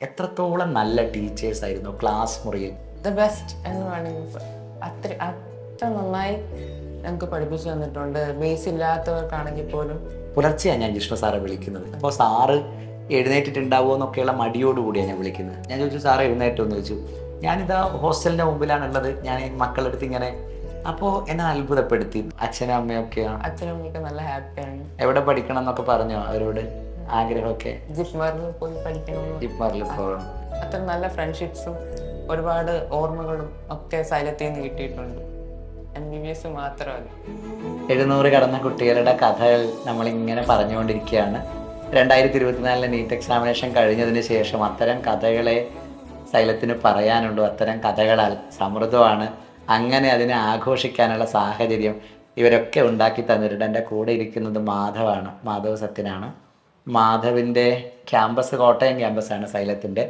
എത്രത്തോളം നല്ല ടീച്ചേഴ്സ് ആയിരുന്നു ക്ലാസ് മുറിയിൽ? ദ ബെസ്റ്റ് എന്ന് വേണമെങ്കിൽ അത്ര നന്നായി ഞങ്ങൾക്ക് പഠിപ്പിച്ചു തന്നിട്ടുണ്ട്. ബേസ് ഇല്ലാത്തവർക്കാണെങ്കിൽ പോലും. പുലർച്ചെയാണ് ഞാൻ ജിഷ്ണു സാറെ വിളിക്കുന്നത്. അപ്പോൾ സാറ് എഴുന്നേറ്റിട്ടുണ്ടാവുമോ എന്നൊക്കെയുള്ള മടിയോടുകൂടിയാണ് ഞാൻ വിളിക്കുന്നത്. ഞാൻ ചോദിച്ചു, സാറ് എഴുന്നേറ്റോ എന്ന് ചോദിച്ചു. ഞാനിതാ ഹോസ്റ്റലിൻ്റെ മുമ്പിലാണുള്ളത്, ഞാൻ മക്കളെടുത്ത് ഇങ്ങനെ. അപ്പോൾ എന്നെ അത്ഭുതപ്പെടുത്തി. അച്ഛനും അമ്മയൊക്കെയാണ്? അച്ഛനും അമ്മയൊക്കെ നല്ല ഹാപ്പിയാണ്. എവിടെ പഠിക്കണം എന്നൊക്കെ പറഞ്ഞോ അവരോട് ആഗ്രഹമൊക്കെ? ജിപ്മറിൽ പോയി പഠിക്കണമെന്ന്. ജിപ്മറിൽ പോകണം. അത്ര നല്ല ഫ്രണ്ട്ഷിപ്സും ഒരുപാട് ഓർമ്മകളും ഒക്കെ സൈലത്തിൽ നിന്ന് കിട്ടിയിട്ടുണ്ട്. MBBS മാത്രമല്ല. 700 കടന്ന കുട്ടികളുടെ കഥകൾ നമ്മളിങ്ങനെ പറഞ്ഞുകൊണ്ടിരിക്കുകയാണ്. 2024 നീറ്റ് എക്സാമിനേഷൻ കഴിഞ്ഞതിന് ശേഷം അത്തരം കഥകളെ സൈലത്തിന് പറയാനുള്ളൂ. അത്തരം കഥകളാൽ സമൃദ്ധമാണ്. അങ്ങനെ അതിനെ ആഘോഷിക്കാനുള്ള സാഹചര്യം ഇവരൊക്കെ ഉണ്ടാക്കി തന്നിട്ടുണ്ട്. എൻ്റെ കൂടെ ഇരിക്കുന്നത് മാധവാണ്, മാധവ് സത്യനാണ്. മാധവിൻ്റെ ക്യാമ്പസ് കോട്ടയം ക്യാമ്പസാണ് സൈലത്തിൻ്റെ.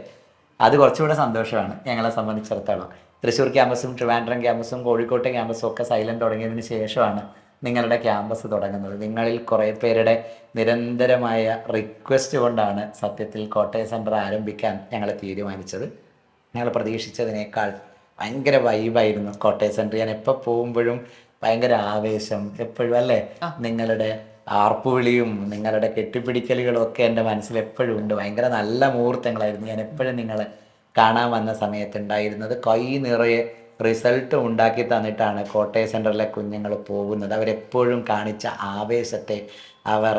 അത് കുറച്ചുകൂടെ സന്തോഷമാണ് ഞങ്ങളെ സംബന്ധിച്ചിടത്തോളം. തൃശ്ശൂർ ക്യാമ്പസും ട്രിവാൻഡ്രം ക്യാമ്പസും കോഴിക്കോട്ടെ ക്യാമ്പസും ഒക്കെ സൈലന്റ് തുടങ്ങിയതിന് ശേഷമാണ് നിങ്ങളുടെ ക്യാമ്പസ് തുടങ്ങുന്നത്. നിങ്ങളിൽ കുറേ പേരുടെ നിരന്തരമായ റിക്വസ്റ്റ് കൊണ്ടാണ് സത്യത്തിൽ കോട്ടയം സെൻറ്റർ ആരംഭിക്കാൻ ഞങ്ങൾ തീരുമാനിച്ചത്. ഞങ്ങൾ പ്രതീക്ഷിച്ചതിനേക്കാൾ ഭയങ്കര വൈബായിരുന്നു കോട്ടയം സെൻറ്റർ. ഞാൻ എപ്പോൾ പോകുമ്പോഴും ഭയങ്കര ആവേശം എപ്പോഴും, അല്ലേ? നിങ്ങളുടെ ആർപ്പുവിളിയും നിങ്ങളുടെ കെട്ടിപ്പിടിക്കലുകളും ഒക്കെ എൻ്റെ മനസ്സിൽ എപ്പോഴും ഉണ്ട്. ഭയങ്കര നല്ല മുഹൂർത്തങ്ങളായിരുന്നു ഞാൻ എപ്പോഴും നിങ്ങളെ കാണാൻ വന്ന സമയത്തുണ്ടായിരുന്നത്. കൈ നിറയെ റിസൾട്ടും ഉണ്ടാക്കി തന്നിട്ടാണ് കോട്ടയം സെൻറ്ററിലെ കുഞ്ഞുങ്ങൾ പോകുന്നത്. അവരെപ്പോഴും കാണിച്ച ആവേശത്തെ അവർ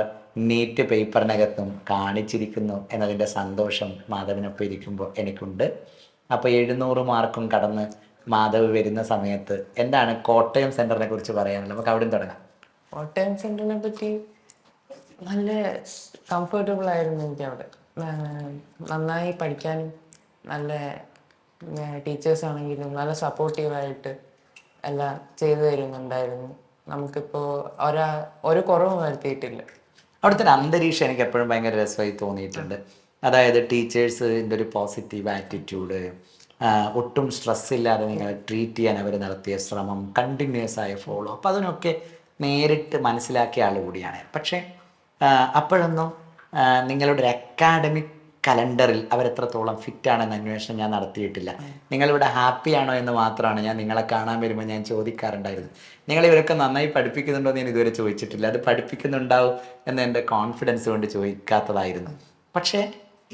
നീറ്റ് പേപ്പറിനകത്തും കാണിച്ചിരിക്കുന്നു എന്നതിൻ്റെ സന്തോഷം മാധവിനൊപ്പം ഇരിക്കുമ്പോൾ എനിക്കുണ്ട്. അപ്പോൾ 700 മാർക്കും കടന്ന് മാധവ് വരുന്ന സമയത്ത് എന്താണ് കോട്ടയം സെൻറ്ററിനെ കുറിച്ച് പറയാനുള്ളത്? നമുക്ക് അവിടെ തുടങ്ങാം. കോട്ടയം സെൻറ്ററിനെ പറ്റി നല്ല കംഫർട്ടബിൾ ആയിരുന്നു എനിക്ക് അവിടെ. നന്നായി പഠിക്കാനും നല്ല ടീച്ചേഴ്സ് ആണെങ്കിലും നല്ല സപ്പോർട്ടീവായിട്ട് എല്ലാം ചെയ്തു തരുന്നുണ്ടായിരുന്നു. നമുക്കിപ്പോൾ ഒരു കുറവും വരുത്തിയിട്ടില്ല. അവിടുത്തെ ഒരു അന്തരീക്ഷം എനിക്ക് എപ്പോഴും ഭയങ്കര രസമായി തോന്നിയിട്ടുണ്ട്. അതായത് ടീച്ചേഴ്സിൻ്റെ ഒരു പോസിറ്റീവ് ആറ്റിറ്റ്യൂഡ്, ഒട്ടും സ്ട്രെസ് ഇല്ലാതെ നിങ്ങളെ ട്രീറ്റ് ചെയ്യാൻ അവർ നടത്തിയ ശ്രമം, കണ്ടിന്യൂസ് ആയ ഫോളോ, അപ്പോൾ അതിനൊക്കെ നേരിട്ട് മനസ്സിലാക്കിയ ആൾ കൂടിയാണ്. പക്ഷേ അപ്പോഴൊന്നും നിങ്ങളുടെ ഒരു അക്കാഡമിക് കലണ്ടറിൽ അവരെത്രത്തോളം ഫിറ്റാണെന്ന് അന്വേഷണം ഞാൻ നടത്തിയിട്ടില്ല. നിങ്ങളിവിടെ ഹാപ്പിയാണോ എന്ന് മാത്രമാണ് ഞാൻ നിങ്ങളെ കാണാൻ വരുമ്പോൾ ഞാൻ ചോദിക്കാറുണ്ടായിരുന്നു. നിങ്ങളിവരൊക്കെ നന്നായി പഠിപ്പിക്കുന്നുണ്ടോ എന്ന് ഞാൻ ഇതുവരെ ചോദിച്ചിട്ടില്ല. അത് പഠിപ്പിക്കുന്നുണ്ടാവും എന്ന് എൻ്റെ കോൺഫിഡൻസ് കൊണ്ട് ചോദിക്കാത്തതായിരുന്നു. പക്ഷേ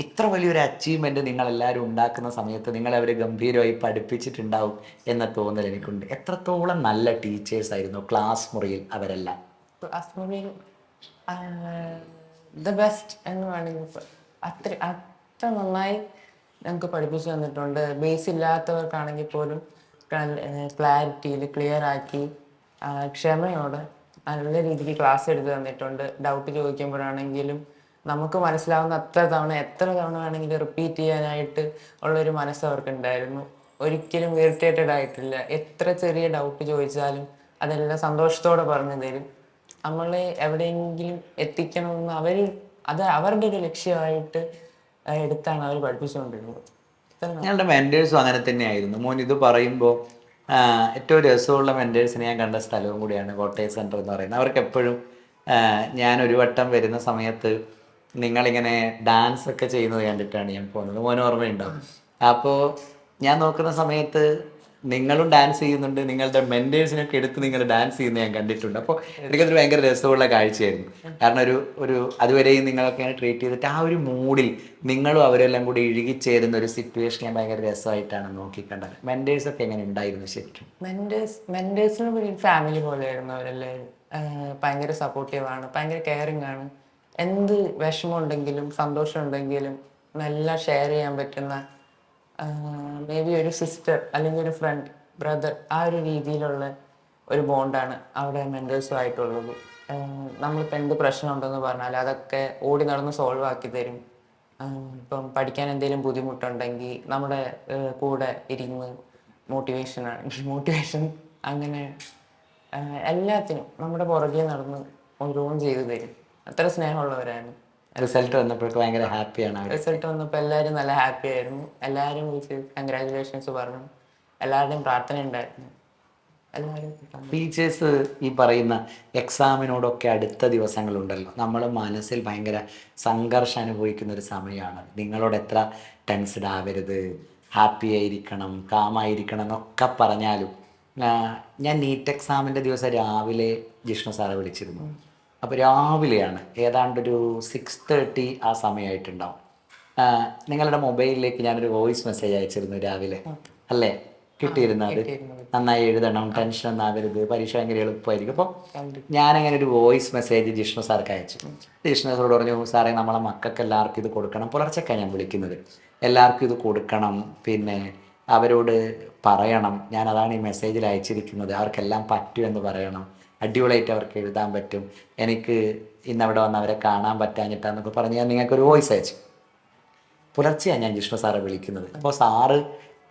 ഇത്ര വലിയൊരു അച്ചീവ്മെൻറ്റ് നിങ്ങളെല്ലാവരും ഉണ്ടാക്കുന്ന സമയത്ത് നിങ്ങളവരെ ഗംഭീരമായി പഠിപ്പിച്ചിട്ടുണ്ടാവും എന്ന തോന്നൽ എനിക്കുണ്ട്. എത്രത്തോളം നല്ല ടീച്ചേഴ്സായിരുന്നു ക്ലാസ് മുറിയിൽ അവരെല്ലാം? ക്ലാസ് മുറിയിൽ ദ ബെസ്റ്റ് എന്ന് വേണമെങ്കിൽ അത്ര നന്നായി ഞങ്ങൾക്ക് പഠിപ്പിച്ചു തന്നിട്ടുണ്ട്. ബേസ് ഇല്ലാത്തവർക്കാണെങ്കിൽ പോലും ക്ലാരിറ്റിയിൽ ക്ലിയർ ആക്കി ക്ഷമയോടെ നല്ല രീതിക്ക് ക്ലാസ് എടുത്ത് തന്നിട്ടുണ്ട്. ഡൗട്ട് ചോദിക്കുമ്പോഴാണെങ്കിലും നമുക്ക് മനസ്സിലാവുന്ന എത്ര തവണ വേണമെങ്കിലും റിപ്പീറ്റ് ചെയ്യാനായിട്ട് ഉള്ളൊരു മനസ്സ് അവർക്കുണ്ടായിരുന്നു. ഒരിക്കലും ഇറിറ്റേറ്റഡ് ആയിട്ടില്ല. എത്ര ചെറിയ ഡൗട്ട് ചോദിച്ചാലും അതെല്ലാം സന്തോഷത്തോടെ പറഞ്ഞു തരും. നമ്മളെ എവിടെയെങ്കിലും എത്തിക്കണമെന്ന് അത് അവരുടെ ഒരു ലക്ഷ്യമായിട്ട് എടുത്താണ് അവർ പഠിപ്പിച്ചുകൊണ്ടിരുന്നത്. ഞങ്ങളുടെ മെൻറ്റേഴ്സും അങ്ങനെ തന്നെയായിരുന്നു. മോൻ ഇത് പറയുമ്പോൾ ഏറ്റവും രസമുള്ള മെൻറ്റേഴ്സിനെ ഞാൻ കണ്ട സ്ഥലവും കൂടിയാണ് കോട്ടയം സെൻറ്റർ എന്ന് പറയുന്നത്. അവർക്ക് എപ്പോഴും ഞാൻ ഒരു വട്ടം വരുന്ന സമയത്ത് നിങ്ങളിങ്ങനെ ഡാൻസ് ഒക്കെ ചെയ്യുന്നത് കണ്ടിട്ടാണ് ഞാൻ പോകുന്നത്. മോന് ഓർമ്മയുണ്ടാവും. അപ്പോൾ ഞാൻ നോക്കുന്ന സമയത്ത് നിങ്ങളും ഡാൻസ് ചെയ്യുന്നുണ്ട്, നിങ്ങളുടെ മെൻറ്റേഴ്സിനൊക്കെ എടുത്ത് നിങ്ങൾ ഡാൻസ് ചെയ്യുന്നത് ഞാൻ കണ്ടിട്ടുണ്ട്. അപ്പോൾ എനിക്കതൊരു ഭയങ്കര രസമുള്ള കാഴ്ചയായിരുന്നു. കാരണം ഒരു അതുവരെയും നിങ്ങളൊക്കെ ട്രീറ്റ് ചെയ്തിട്ട് ആ ഒരു മൂഡിൽ നിങ്ങളും അവരെല്ലാം കൂടി ഇഴുകിച്ചേരുന്ന ഒരു സിറ്റുവേഷൻ ഞാൻ ഭയങ്കര രസമായിട്ടാണ് നോക്കിക്കണ്ടത്. മെൻറ്റേഴ്സൊക്കെ എങ്ങനെ ഉണ്ടായിരുന്നു ശരിക്കും? മെൻറ്റേഴ്സിന് ഒരു ഫാമിലി പോലെയായിരുന്നു അവരെല്ലാവരും. ഭയങ്കര സപ്പോർട്ടീവാണ്, ഭയങ്കര കെയറിങ് ആണ്. എന്ത് വിഷമം ഉണ്ടെങ്കിലും സന്തോഷം ഉണ്ടെങ്കിലും എല്ലാം ഷെയർ ചെയ്യാൻ പറ്റുന്ന, മേ ബി ഒരു സിസ്റ്റർ അല്ലെങ്കിൽ ഒരു ഫ്രണ്ട്, ബ്രദർ, ആ ഒരു രീതിയിലുള്ള ഒരു ബോണ്ടാണ് അവിടെ മെൻറ്റേഴ്സുമായിട്ടുള്ളത്. നമ്മളിപ്പോൾ എന്ത് പ്രശ്നം ഉണ്ടെന്ന് പറഞ്ഞാൽ അതൊക്കെ ഓടി നടന്ന് സോൾവ് ആക്കി തരും. ഇപ്പം പഠിക്കാൻ എന്തെങ്കിലും ബുദ്ധിമുട്ടുണ്ടെങ്കിൽ നമ്മുടെ കൂടെ ഇരുന്ന് മോട്ടിവേഷൻ അങ്ങനെ എല്ലാത്തിനും നമ്മുടെ പുറകെ നടന്ന് ഓരോന്നും ചെയ്തു തരും. അത്ര സ്നേഹമുള്ളവരാണ്. റിസൾട്ട് വന്നപ്പോഴൊക്കെ ഭയങ്കര ഹാപ്പിയാണ്. റിസൾട്ട് വന്നപ്പോൾ എല്ലാവരും നല്ല ഹാപ്പി ആയിരുന്നു. എല്ലാവരും വിളിച്ച് കൺഗ്രാജുലേഷൻസ് പറഞ്ഞു. എല്ലാവരുടെയും പ്രാർത്ഥന ഉണ്ടായിരുന്നു. എല്ലാവരും ടീച്ചേഴ്സ് ഈ പറയുന്ന എക്സാമിനോടൊക്കെ അടുത്ത ദിവസങ്ങളുണ്ടല്ലോ, നമ്മൾ മനസ്സിൽ ഭയങ്കര സംഘർഷം അനുഭവിക്കുന്ന ഒരു സമയമാണ്. നിങ്ങളോട് എത്ര ടെൻസ്ഡ് ആവരുത്, ഹാപ്പി ആയിരിക്കണം, കാമായിരിക്കണം എന്നൊക്കെ പറഞ്ഞാലും ആ, ഞാൻ നീറ്റ് എക്സാമിൻ്റെ ദിവസം രാവിലെ ജിഷ്ണു സാറെ വിളിച്ചിരുന്നു. അപ്പോൾ രാവിലെയാണ്, ഏതാണ്ടൊരു 6:30 ആ സമയമായിട്ടുണ്ടാവും. നിങ്ങളുടെ മൊബൈലിലേക്ക് ഞാനൊരു വോയിസ് മെസ്സേജ് അയച്ചിരുന്നു രാവിലെ, അല്ലേ? കിട്ടിയിരുന്നു അത്. നന്നായി എഴുതണം, ടെൻഷൻ ഒന്നും ആവരുത്, പരീക്ഷ ഭയങ്കര എളുപ്പമായിരിക്കും. അപ്പോൾ ഞാനങ്ങനെ ഒരു വോയിസ് മെസ്സേജ് ജിഷ്ണു സാർക്ക് അയച്ചു. ജിഷ്ണു സാറോട് പറഞ്ഞു, സാറേ നമ്മളെ മക്കൾക്ക് എല്ലാവർക്കും ഇത് കൊടുക്കണം, പുലർച്ചക്കാണ് ഞാൻ വിളിക്കുന്നത്, എല്ലാവർക്കും ഇത് കൊടുക്കണം, പിന്നെ അവരോട് പറയണം, ഞാൻ അതാണ് ഈ മെസ്സേജിൽ അയച്ചിരിക്കുന്നത്, അവർക്കെല്ലാം പറ്റുമെന്ന് പറയണം, അടിപൊളിയായിട്ട് അവർക്ക് എഴുതാൻ പറ്റും, എനിക്ക് ഇന്നവിടെ വന്ന് അവരെ കാണാൻ പറ്റാഞ്ഞിട്ടാന്നൊക്കെ പറഞ്ഞ് ഞാൻ നിങ്ങൾക്കൊരു വോയിസ് അയച്ചു. പുലർച്ചെയാണ് ഞാൻ ജിഷ്ണു സാറെ വിളിക്കുന്നത്. അപ്പോൾ സാറ്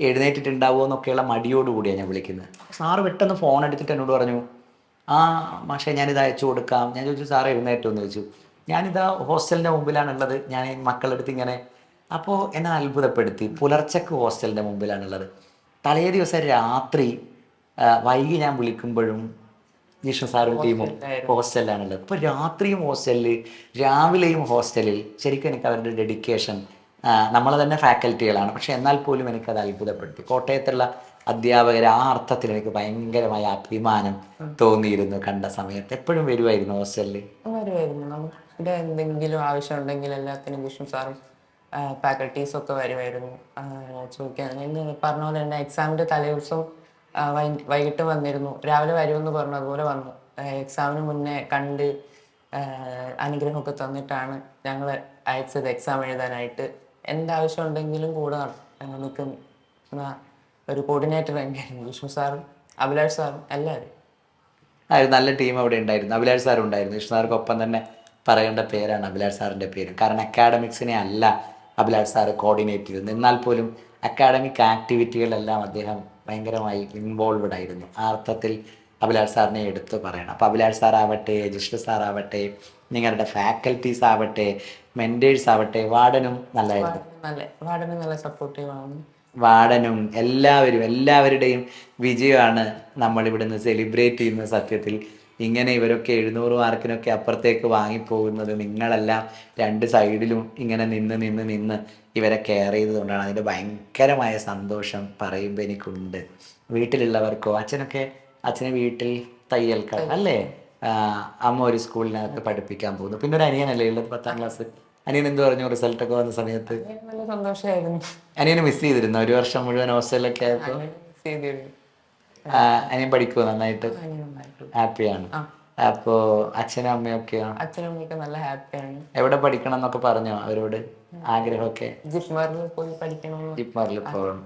എഴുന്നേറ്റിട്ടുണ്ടാവുമോ എന്നൊക്കെയുള്ള മടിയോടുകൂടിയാണ് ഞാൻ വിളിക്കുന്നത്. സാറ് പെട്ടെന്ന് ഫോൺ എടുത്തിട്ട് എന്നോട് പറഞ്ഞു, ആ മാഷേ ഞാനിത് അയച്ചു കൊടുക്കാം. ഞാൻ ചോദിച്ചു, സാറ് എഴുന്നേറ്റോ എന്ന് ചോദിച്ചു. ഞാനിതാ ഹോസ്റ്റലിൻ്റെ മുമ്പിലാണുള്ളത്, ഞാൻ മക്കളെടുത്ത് ഇങ്ങനെ. അപ്പോൾ എന്നെ അത്ഭുതപ്പെടുത്തി, പുലർച്ചക്ക് ഹോസ്റ്റലിൻ്റെ മുമ്പിലാണുള്ളത്. തലേ ദിവസം രാത്രി വൈകി ഞാൻ വിളിക്കുമ്പോഴും ജിഷ്ണു സാറും ടീമും ഹോസ്റ്റലിലാണുള്ളത്. ഇപ്പോൾ രാത്രിയും ഹോസ്റ്റലിൽ, രാവിലെയും ഹോസ്റ്റലിൽ. ശരിക്കും എനിക്ക് അവരുടെ ഡെഡിക്കേഷൻ, നമ്മൾ തന്നെ ഫാക്കൽറ്റികളാണ്, പക്ഷെ എന്നാൽ പോലും എനിക്കത് അത്ഭുതപ്പെടുത്തി. കോട്ടയത്തുള്ള അധ്യാപകർ ആ അർത്ഥത്തിൽ എനിക്ക് ഭയങ്കരമായ അഭിമാനം തോന്നിയിരുന്നു കണ്ട സമയത്ത്. എപ്പോഴും വരുമായിരുന്നു ഹോസ്റ്റലിൽ? വരുമായിരുന്നു. നമുക്ക് എന്തെങ്കിലും ആവശ്യം ഉണ്ടെങ്കിൽ എല്ലാത്തിനും ജിഷ്ണു സാറും ഫാക്കൽറ്റീസൊക്കെ വരുമായിരുന്നു ചോദിക്കാൻ. ഇന്ന് പറഞ്ഞ പോലെ തന്നെ എക്സാമിൻ്റെ തലേദിവസം വൈകിട്ട് വന്നിരുന്നു, രാവിലെ വരുമെന്ന് പറഞ്ഞു, അതുപോലെ വന്നു. എക്സാമിന് മുന്നേ കണ്ട് അനുഗ്രഹമൊക്കെ തന്നിട്ടാണ് ഞങ്ങൾ അയച്ചത് എക്സാം എഴുതാനായിട്ട്. എന്താവശ്യം ഉണ്ടെങ്കിലും കൂടെ നിൽക്കുന്ന ഒരു കോർഡിനേറ്റർ തന്നെയായിരുന്നു വിഷ്ണു സാറും അഭിലാഷ് സാറും എല്ലാവരും. ഒരു നല്ല ടീം അവിടെ ഉണ്ടായിരുന്നു. അഭിലാഷ് സാർ ഉണ്ടായിരുന്നു. വിഷ്ണു സാർക്കൊപ്പം തന്നെ പറയേണ്ട പേരാണ് അഭിലാഷ് സാറിൻ്റെ പേര്. കാരണം അക്കാഡമിക്സിനെ അല്ല അഭിലാഷ് സാറ് കോർഡിനേറ്റ് ചെയ്തിരുന്നു, എന്നാൽ പോലും അക്കാഡമിക് ആക്ടിവിറ്റികളെല്ലാം അദ്ദേഹം ഭയങ്കരമായി ഇൻവോൾവ്ഡ് ആയിരുന്നു. ആ അർത്ഥത്തിൽ അഭിലാഷ് സാറിനെ എടുത്ത് പറയണം. അപ്പോൾ അഭിലാഷ് സാറാവട്ടെ, ജിഷ്ണു സാറാവട്ടെ, നിങ്ങളുടെ ഫാക്കൽറ്റീസ് ആവട്ടെ, മെൻറ്റേഴ്സ് ആവട്ടെ, വാർഡനും നല്ലതായിരുന്നു. വാർഡനും നല്ല സപ്പോർട്ടീവാണ്. വാർഡനും എല്ലാവരുടെയും വിജയമാണ് നമ്മളിവിടുന്ന് സെലിബ്രേറ്റ് ചെയ്യുന്ന. സത്യത്തിൽ ഇങ്ങനെ ഇവരൊക്കെ 700 മാർക്കിനൊക്കെ അപ്പുറത്തേക്ക് വാങ്ങിപ്പോകുന്നത് നിങ്ങളെല്ലാം രണ്ട് സൈഡിലും ഇങ്ങനെ നിന്ന് ഇവരെ കെയർ ചെയ്തതുകൊണ്ടാണ്. അതിൻ്റെ ഭയങ്കരമായ സന്തോഷം പറയുമ്പോൾ എനിക്കുണ്ട്. വീട്ടിലുള്ളവർക്കോ, അച്ഛന് വീട്ടിൽ തയ്യൽക്കാർ അല്ലേ, അമ്മ ഒരു സ്കൂളിനകത്ത് പഠിപ്പിക്കാൻ പോകുന്നു, പിന്നെ ഒരു അനിയനല്ലേ ഉള്ളത് 10ാം ക്ലാസ്. അനിയൻ എന്ത് പറഞ്ഞു റിസൾട്ടൊക്കെ വന്ന സമയത്ത്? നല്ല സന്തോഷമായിരുന്നു. അനിയനെ മിസ് ചെയ്തിരുന്നു? ഒരു വർഷം മുഴുവൻ ഹോസ്റ്റലിലൊക്കെ ആയപ്പോൾ അനിയൻ പഠിക്കുമോ? നന്നായിട്ട് ഹാപ്പിയാണ്. അപ്പോൾ അച്ഛനും അമ്മയൊക്കെയോ? അച്ഛനും അമ്മയൊക്കെ നല്ല ഹാപ്പിയാണ്. എവിടെ പഠിക്കണം എന്നൊക്കെ പറഞ്ഞോ അവരോട്? ആഗ്രഹമൊക്കെ ജിപ്മറിൽ പോയി പഠിക്കണം. ജിപ്മറിൽ പോകണം.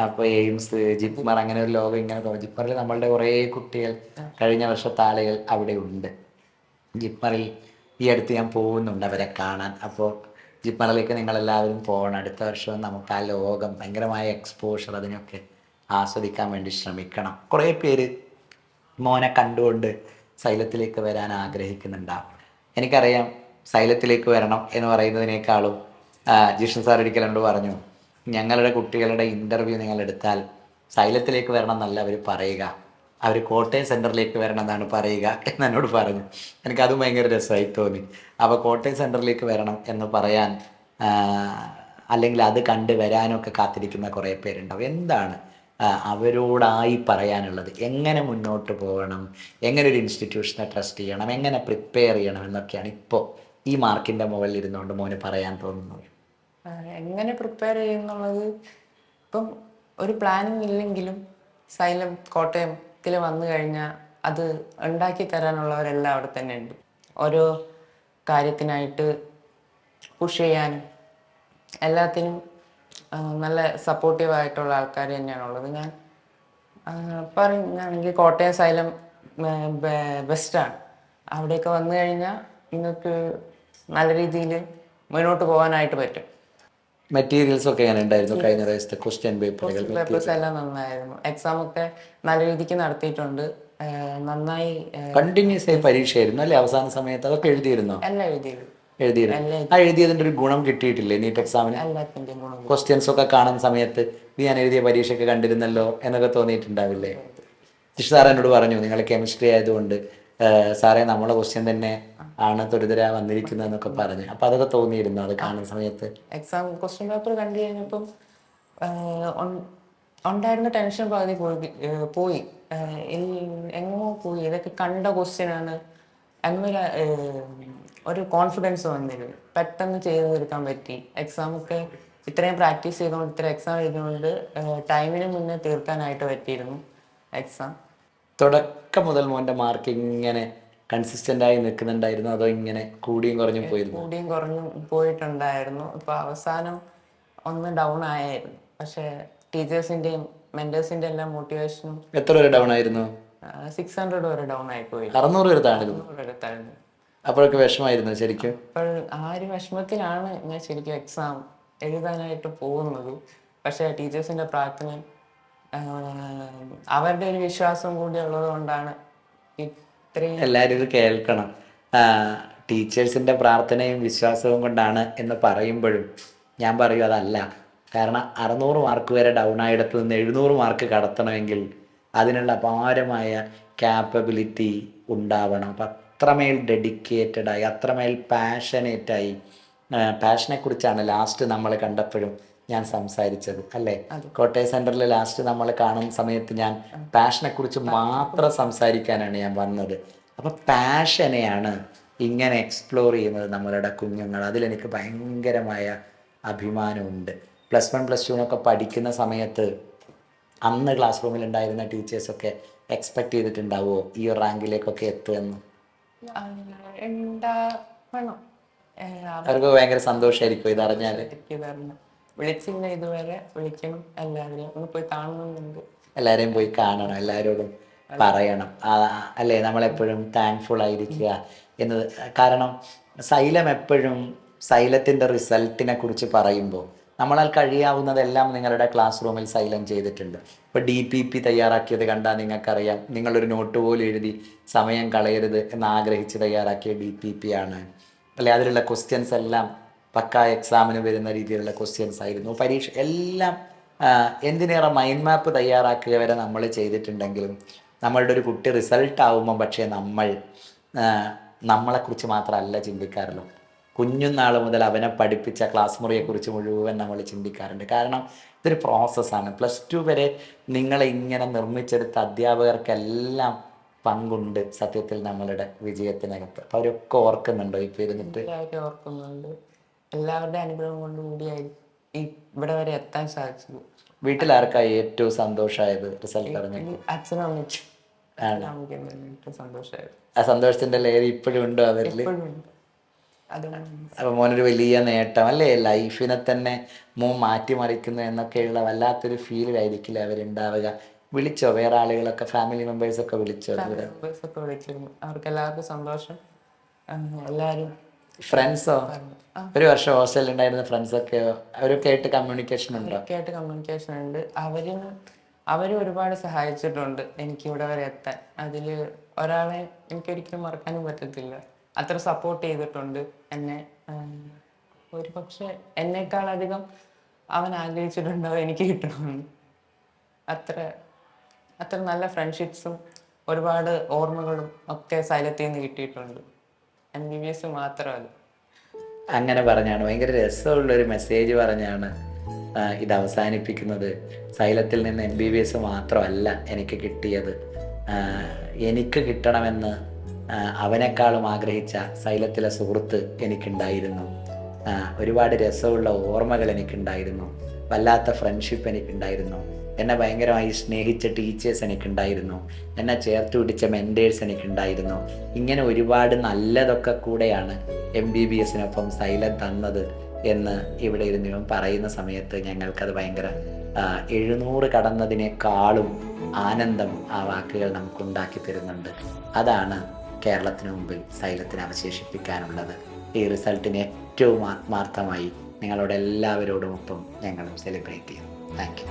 അപ്പോൾ എയിംസ്, ജിപ്മർ, അങ്ങനെ ഒരു ലോകം ഇങ്ങനെ പോകും. ജിപ്മറിൽ നമ്മളുടെ കുറേ കുട്ടികൾ, കഴിഞ്ഞ വർഷത്തെ ആളുകൾ അവിടെ ഉണ്ട്. ജിപ്മറിൽ ഈ അടുത്ത് ഞാൻ പോകുന്നുണ്ട് അവരെ കാണാൻ. അപ്പോൾ ജിപ്മറിലേക്ക് നിങ്ങളെല്ലാവരും പോകണം. അടുത്ത വർഷവും നമുക്ക് ആ ലോകം, ഭയങ്കരമായ എക്സ്പോഷർ, അതിനൊക്കെ ആസ്വദിക്കാൻ വേണ്ടി ശ്രമിക്കണം. കുറേ പേര് മോനെ കണ്ടുകൊണ്ട് സൈലത്തിലേക്ക് വരാൻ ആഗ്രഹിക്കുന്നുണ്ടാവും. എനിക്കറിയാം സൈലത്തിലേക്ക് വരണം എന്ന് പറയുന്നതിനേക്കാളും ജിഷ്ണു സാർ ഒരിക്കൽ എന്നോട് പറഞ്ഞു, ഞങ്ങളുടെ കുട്ടികളുടെ ഇൻ്റർവ്യൂ നിങ്ങൾ എടുത്താൽ സൈലത്തിലേക്ക് വരണം എന്നല്ല അവർ പറയുക, അവർ കോട്ടയം സെൻറ്ററിലേക്ക് വരണം എന്നാണ് പറയുക എന്നോട് പറഞ്ഞു. എനിക്കതും ഭയങ്കര രസമായി തോന്നി. അപ്പോൾ കോട്ടയം സെൻറ്ററിലേക്ക് വരണം എന്ന് പറയാൻ, അല്ലെങ്കിൽ അത് കണ്ട് വരാനൊക്കെ കാത്തിരിക്കുന്ന കുറേ പേരുണ്ടാവും. എന്താണ് അവരോടായി പറയാനുള്ളത്? എങ്ങനെ മുന്നോട്ട് പോകണം, എങ്ങനെ ഒരു ഇൻസ്റ്റിറ്റ്യൂഷനെ ട്രസ്റ്റ് ചെയ്യണം, എങ്ങനെ പ്രിപ്പയർ ചെയ്യണം എന്നൊക്കെയാണ് ഇപ്പോൾ ഈ മാർക്കിൻ്റെ മുകളിൽ ഇരുന്നുകൊണ്ട് മോന് പറയാൻ തോന്നുന്നത്. എങ്ങനെ പ്രിപ്പയർ ചെയ്യുന്നുള്ളത് ഇപ്പം ഒരു പ്ലാനിങ് ഇല്ലെങ്കിലും സൈലം കോട്ടയത്തിൽ വന്നു കഴിഞ്ഞാൽ അത് ഉണ്ടാക്കി തരാനുള്ളവരെല്ലാം അവിടെ തന്നെ ഉണ്ട്. ഓരോ കാര്യത്തിനായിട്ട് പുഷ് ചെയ്യാനും എല്ലാത്തിനും നല്ല സപ്പോർട്ടീവായിട്ടുള്ള ആൾക്കാർ തന്നെയാണുള്ളത്. ഞാൻ പറയുകയാണെങ്കിൽ കോട്ടയം സൈലം ബെസ്റ്റാണ്. അവിടെയൊക്കെ വന്നു കഴിഞ്ഞാൽ നിങ്ങൾക്ക് നല്ല രീതിയിൽ മുന്നോട്ട് പോകാനായിട്ട് പറ്റും. മെറ്റീരിയൽസ് ഒക്കെ എങ്ങനെ ഉണ്ടായിരുന്നു? കഴിഞ്ഞ ദിവസത്തെ ക്വസ്റ്റ്യൻ പേപ്പേഴ്സ് എല്ലാം നന്നായിരുന്നു. എക്സാം ഒക്കെ നല്ല രീതിക്ക് നടത്തിയിട്ടുണ്ട്. നന്നായി കണ്ടിന്യൂസ് ആയി പരീക്ഷയായിരുന്നു അല്ലേ? അവസാന സമയത്ത് അതൊക്കെ എഴുതിയിരുന്നോ? എല്ലാം എഴുതിയിരുന്നു. ആ എഴുതിയതിൻ്റെ ഒരു ഗുണം കിട്ടിയിട്ടില്ലേ നീറ്റ് എക്സാമിന്? ക്വസ്റ്റ്യൻസ് ഒക്കെ കാണുന്ന സമയത്ത് ഞാൻ എഴുതിയ പരീക്ഷയൊക്കെ കണ്ടിരുന്നല്ലോ എന്നൊക്കെ തോന്നിയിട്ടുണ്ടാവില്ലേ? ജിഷ് സാർ എന്നോട് പറഞ്ഞു നിങ്ങൾ കെമിസ്ട്രി ആയതുകൊണ്ട് സാറേ നമ്മളെ ക്വസ്റ്റ്യൻ തന്നെ ആണ് തൊരുതര വന്നിരിക്കുന്നതെന്നൊക്കെ പറഞ്ഞു. അപ്പൊ അതൊക്കെ തോന്നിയിരുന്നു അത് കാണുന്ന സമയത്ത്? എക്സാം ക്വസ്റ്റ്യൻ പേപ്പർ കണ്ടു കഴിഞ്ഞപ്പം ഉണ്ടായിരുന്ന ടെൻഷൻ പകുതി പോയി. എങ്ങോ പോയി. ഇതൊക്കെ കണ്ട ക്വസ്റ്റ്യൻ ആണ് എന്നൊരു ഒരു കോൺഫിഡൻസ് വന്നിരുന്നു. പെട്ടെന്ന് ചെയ്ത് തീർക്കാൻ പറ്റി. എക്സാമൊക്കെ ഇത്രയും പ്രാക്ടീസ് ചെയ്തുകൊണ്ട് ഇത്ര എക്സാം എഴുതുകൊണ്ട് ടൈമിന് മുന്നേ തീർക്കാനായിട്ട് പറ്റിയിരുന്നു എക്സാം. തുടക്കം മുതൽ മോൻ്റെ മാർക്ക് ഇങ്ങനെ കൺസിസ്റ്റന്റ് ആയി നിൽക്കുന്നുണ്ടായിരുന്നു അതോ ഇങ്ങനെ കൂടിയും കുറഞ്ഞും പോയിരുന്നു? കൂടിയും കുറഞ്ഞും പോയിട്ടുണ്ടായിരുന്നു. ഇപ്പൊ അവസാനം ഒന്ന് ഡൗൺ ആയായിരുന്നു. പക്ഷെ ടീച്ചേഴ്സിന്റെയും മെന്റേഴ്സിന്റെ എല്ലാം മോട്ടിവേഷനും. എത്ര വരെ ഡൗൺ ആയിരുന്നു? 600 വരെ ഡൗൺ ആയി പോയി. 600 വരെ താഴ്ന്നു. അപ്പോഴൊക്കെ വിഷമായിരുന്നു ശരിക്കും? അപ്പോൾ ആ ഒരു വിഷമത്തിലാണ് ഞാൻ ശരിക്കും എക്സാം എഴുതാനായിട്ട് പോകുന്നത്. പക്ഷെ ടീച്ചേഴ്സിന്റെ പ്രാർത്ഥന അവരുടെ ഒരു വിശ്വാസം കൂടി ഉള്ളത് കൊണ്ടാണ് ഇത്രയും. എല്ലാവരും ഇത് കേൾക്കണം. ടീച്ചേഴ്സിന്റെ പ്രാർത്ഥനയും വിശ്വാസവും കൊണ്ടാണ് എന്ന് പറയുമ്പോഴും ഞാൻ പറയും അതല്ല. കാരണം 600 മാർക്ക് വരെ ഡൗൺ ആയിടത്ത് നിന്ന് 700 മാർക്ക് കടത്തണമെങ്കിൽ അതിനുള്ള അപാരമായ ക്യാപ്പബിലിറ്റി ഉണ്ടാവണം. അപ്പം അത്രമേൽ ഡെഡിക്കേറ്റഡായി അത്രമേൽ പാഷനേറ്റായി. പാഷനെ കുറിച്ചാണ് ലാസ്റ്റ് നമ്മൾ കണ്ടപ്പോഴും ഞാൻ സംസാരിച്ചത് അല്ലേ? കോട്ടയം സെന്ററിൽ ലാസ്റ്റ് നമ്മൾ കാണുന്ന സമയത്ത് ഞാൻ പാഷനെ കുറിച്ച് മാത്രം സംസാരിക്കാനാണ് ഞാൻ വന്നത്. അപ്പം പാഷനെയാണ് ഇങ്ങനെ എക്സ്പ്ലോർ ചെയ്യുന്നത് നമ്മളുടെ കുഞ്ഞുങ്ങൾ. അതിലെനിക്ക് ഭയങ്കരമായ അഭിമാനമുണ്ട്. +1 +2 പഠിക്കുന്ന സമയത്ത് അന്ന് ക്ലാസ് റൂമിൽ ഉണ്ടായിരുന്ന ടീച്ചേഴ്സൊക്കെ എക്സ്പെക്ട് ചെയ്തിട്ടുണ്ടാവുമോ ഈ ഒരു റാങ്കിലേക്കൊക്കെ എത്തുമെന്ന്? അവർക്ക് ഭയങ്കര സന്തോഷമായിരിക്കും ഇതറിഞ്ഞാൽ. വിളിച്ചില്ല ഇതുവരെ, വിളിക്കണം. എല്ലാവരെയും ഒന്ന് പോയി കാണണമെന്നുണ്ട്. എല്ലാവരെയും പോയി കാണണം, എല്ലാവരോടും പറയണം അല്ലേ? നമ്മളെപ്പോഴും താങ്ക്ഫുൾ ആയിരിക്കുക എന്നത്. കാരണം സൈലം എപ്പോഴും സൈലത്തിൻ്റെ റിസൾട്ടിനെ കുറിച്ച് പറയുമ്പോൾ നമ്മളാൽ കഴിയാവുന്നതെല്ലാം നിങ്ങളുടെ ക്ലാസ് റൂമിൽ സൈലം ചെയ്തിട്ടുണ്ട്. ഇപ്പോൾ DPP തയ്യാറാക്കിയത് കണ്ടാൽ നിങ്ങൾക്കറിയാം. നിങ്ങളൊരു നോട്ട് പോലും എഴുതി സമയം കളയരുത് എന്നാഗ്രഹിച്ച് തയ്യാറാക്കിയ DPP ആണ് അല്ലെ? അതിലുള്ള ക്വസ്റ്റ്യൻസ് എല്ലാം പക്ക എക്സാമിന് വരുന്ന രീതിയിലുള്ള ക്വസ്റ്റ്യൻസ് ആയിരുന്നു. പരീക്ഷ എല്ലാം എന്തിനേറെ മൈൻഡ് മാപ്പ് തയ്യാറാക്കുക വരെ നമ്മൾ ചെയ്തിട്ടുണ്ടെങ്കിലും നമ്മളുടെ ഒരു കുട്ടി റിസൾട്ട് ആവുമ്പം പക്ഷേ നമ്മളെക്കുറിച്ച് മാത്രമല്ല ചിന്തിക്കാറുള്ളൂ. കുഞ്ഞുനാൾ മുതൽ അവനെ പഠിപ്പിച്ച ക്ലാസ് മുറിയെക്കുറിച്ച് മുഴുവൻ നമ്മൾ ചിന്തിക്കാറുണ്ട്. കാരണം ഇതൊരു പ്രോസസ്സാണ്. +2 വരെ നിങ്ങളെ ഇങ്ങനെ നിർമ്മിച്ചെടുത്ത അധ്യാപകർക്കെല്ലാം പങ്കുണ്ട് സത്യത്തിൽ നമ്മളുടെ വിജയത്തിനകത്ത്. അപ്പോൾ അവരൊക്കെ ഓർക്കുന്നുണ്ടോ ഇപ്പോൾ ഇരുന്നിട്ട്? എല്ലാവരും ഓർക്കുന്നുണ്ട്. എല്ലാവരുടെ അനുഗ്രഹം കൊണ്ട് കൂടിയായി ഇവിടെ വരെ എത്താൻ സാധിച്ചത്. വീട്ടിലാർക്കായി ഏറ്റവും സന്തോഷമായത് റിസൾട്ട് അറിഞ്ഞു? അച്ഛനും അമ്മയ്ക്കും സന്തോഷമായത്. ആ സന്തോഷത്തിന്റെ ലെയർ ഇപ്പോഴും ഉണ്ടോ അവരിൽ? അപ്പൊ മോനൊരു വലിയ നേട്ടം അല്ലേ? ലൈഫിനെ തന്നെ മോൻ മാറ്റിമറിക്കുന്നു എന്നൊക്കെയുള്ള വല്ലാത്തൊരു ഫീലായിരിക്കില്ല അവരുണ്ടാവുക. വിളിച്ചോ വേറെ ആളുകളൊക്കെ, ഫാമിലി മെമ്പേഴ്സൊക്കെ വിളിച്ചോ? അവർക്ക് എല്ലാവർക്കും സന്തോഷം. എല്ലാവരും ഫ്രണ്ട്സോ? ഒരു വർഷം ഹോസ്റ്റലിൽ ഉണ്ടായിരുന്ന ഫ്രണ്ട്സൊക്കെയോ? അവരൊക്കെ ആയിട്ട് കമ്മ്യൂണിക്കേഷൻ ഉണ്ടോ? കമ്മ്യൂണിക്കേഷൻ ഉണ്ട്. അവരും ഒരുപാട് സഹായിച്ചിട്ടുണ്ട് എനിക്ക് ഇവിടെ വരെ എത്താൻ. അതിൽ ഒരാളെ എനിക്കൊരിക്കലും മറക്കാനും പറ്റത്തില്ല. അത്ര സപ്പോർട്ട് ചെയ്തിട്ടുണ്ട് എന്നെ. ഒരു പക്ഷെ എന്നെക്കാളധികം അവൻ ആഗ്രഹിച്ചിട്ടുണ്ടോ എനിക്ക് കിട്ടണമെന്ന്. അത്ര നല്ല ഫ്രണ്ട്ഷിപ്സും ഒരുപാട് ഓർമ്മകളും ഒക്കെ സൈലത്തിൽ നിന്ന് കിട്ടിയിട്ടുണ്ട്. MBBS മാത്രമല്ല. അങ്ങനെ പറഞ്ഞാണ്, ഭയങ്കര രസമുള്ളൊരു മെസ്സേജ് പറഞ്ഞാണ് ഇത് അവസാനിപ്പിക്കുന്നത്. സൈലത്തിൽ നിന്ന് MBBS മാത്രമല്ല എനിക്ക് കിട്ടിയത്, എനിക്ക് കിട്ടണമെന്ന് അവനേക്കാളും ആഗ്രഹിച്ച സൈലത്തിലെ സുഹൃത്ത് എനിക്കുണ്ടായിരുന്നു. ഒരുപാട് രസമുള്ള ഓർമ്മകൾ എനിക്കുണ്ടായിരുന്നു. വല്ലാത്ത ഫ്രണ്ട്ഷിപ്പ് എനിക്കുണ്ടായിരുന്നു. എന്നെ ഭയങ്കരമായി സ്നേഹിച്ച ടീച്ചേഴ്സ് എനിക്കുണ്ടായിരുന്നു. എന്നെ ചേർത്ത് പിടിച്ച മെൻറ്റേഴ്സ് എനിക്കുണ്ടായിരുന്നു. ഇങ്ങനെ ഒരുപാട് നല്ലതൊക്കെ കൂടെയാണ് MBBSനൊപ്പം സൈലം തന്നത് എന്ന് ഇവിടെ ഇരുന്ന് ഇവൻ പറയുന്ന സമയത്ത് ഞങ്ങൾക്കത് ഭയങ്കര 700 കടന്നതിനേക്കാളും ആനന്ദം ആ വാക്കുകൾ നമുക്കുണ്ടാക്കി തരുന്നുണ്ട്. അതാണ് കേരളത്തിന് മുമ്പിൽ സൈലത്തിന് അവശേഷിപ്പിക്കാനുള്ളത്. ഈ റിസൾട്ടിന് ഏറ്റവും ആത്മാർത്ഥമായി നിങ്ങളോട് എല്ലാവരോടുമൊപ്പം ഞങ്ങളും സെലിബ്രേറ്റ് ചെയ്യുന്നു. Thank you.